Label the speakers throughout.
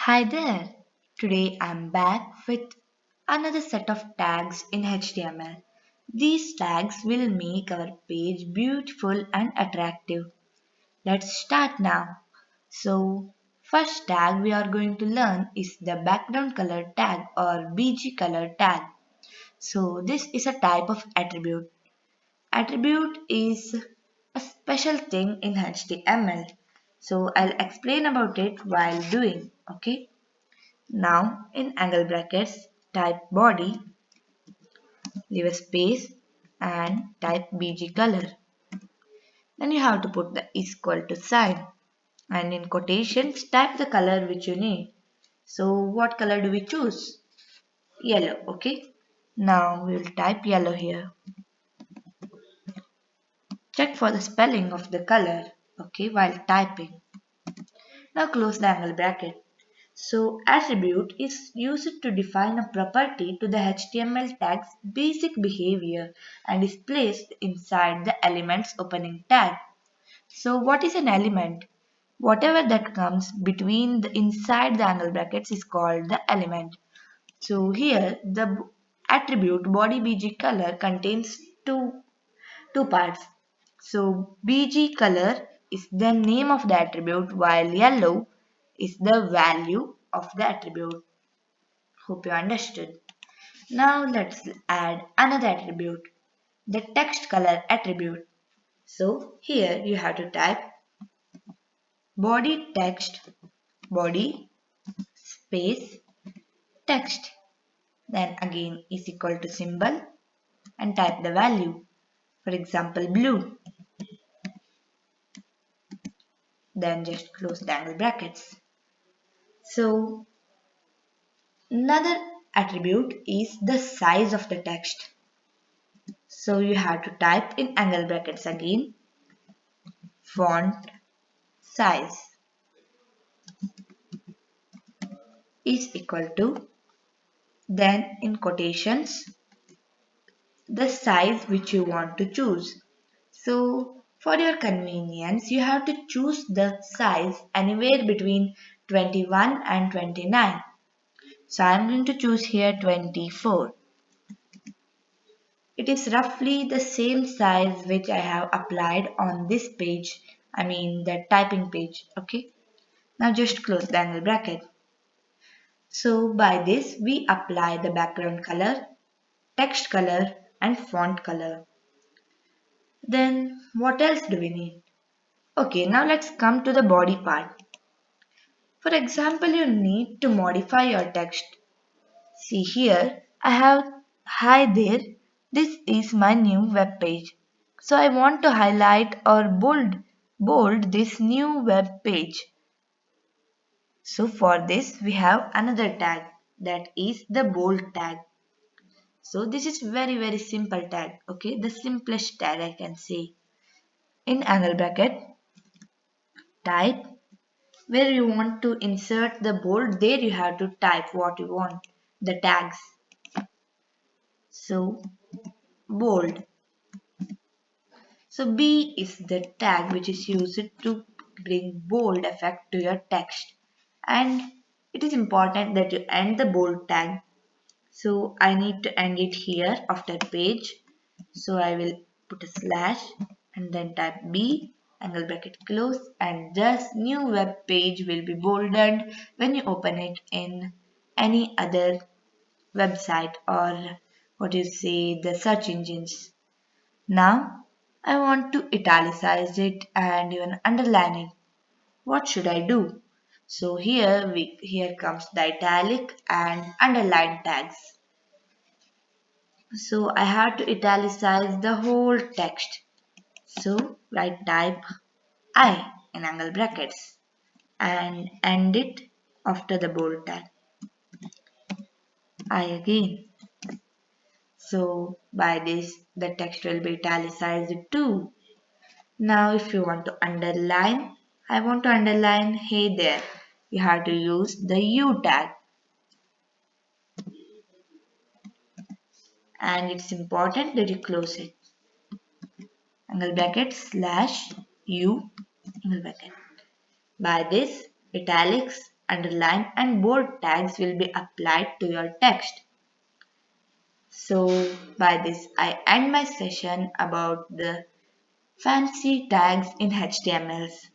Speaker 1: Hi there! Today I'm back with another set of tags in HTML. These tags will make our page beautiful and attractive. Let's start now. So, first tag we are going to learn is the background color tag or BG color tag. So, this is a type of attribute. Attribute is a special thing in HTML. So, I'll explain about it while doing, okay? Now in angle brackets type body, leave a space and type BG color. Then you have to put the equal to sign and in quotations type the color which you need. So what color do we choose? Yellow, okay. Now we will type yellow here. Check for the spelling of the color, okay, while typing. Now close the angle bracket. So attribute is used to define a property to the HTML tag's basic behavior and is placed inside the element's opening tag. So what is an element? Whatever that comes between the inside the angle brackets is called the element. So here the attribute body BG color contains two parts. So BG color is the name of the attribute while yellow is the value of the attribute. Hope you understood. Now let's add another attribute, the text color attribute. So here you have to type body text, body space text. Then again is equal to symbol and type the value. For example, blue. Then just close the angle brackets. So another attribute is the size of the text. So you have to type in angle brackets again, font size is equal to, then in quotations, the size which you want to choose. So for your convenience, you have to choose the size anywhere between 21 and 29. So I'm going to choose here 24. It is roughly the same size which I have applied on this page, I mean the typing page, okay. Now just close the angle bracket. So by this we apply the background color, text color and font color. Then what else do we need? Okay, now let's come to the body part. For example, you need to modify your text. See here, I have hi there. This is my new web page. So I want to highlight or bold this new web page. So for this we have another tag, that is the bold tag. So this is very simple tag, okay, the simplest tag I can say. In angle bracket type where you want to insert the bold, there you have to type what you want, the tags. So bold. So B is the tag which is used to bring bold effect to your text, and it is important that you end the bold tag. So I need to end it here after page. So I will put a slash and then type B, angle bracket close, and thus new web page will be bolded when you open it in any other website or what you say the search engines. Now I want to italicize it and even underline it. What should I do? So here comes the italic and underline tags. So I have to italicize the whole text. So write type I in angle brackets and end it after the bold tag. I again. So by this the text will be italicized too. Now if you want to underline, I want to underline hey there. You have to use the U tag. And it's important that you close it. Angle bracket slash U angle bracket. By this italics underline and bold tags will be applied to your text. So, by this, I end my session about the fancy tags in HTMLs.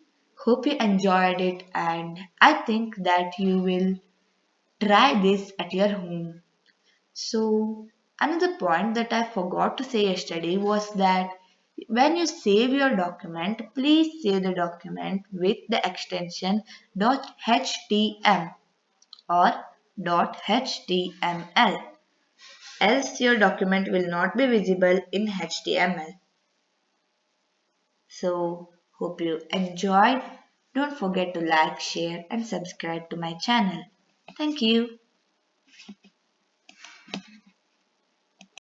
Speaker 1: Hope you enjoyed it, and I think that you will try this at your home. So, another point that I forgot to say yesterday was that when you save your document, please save the document with the extension .htm or .html, else your document will not be visible in HTML. So, hope you enjoyed. Don't forget to like, share, and subscribe to my channel. Thank you.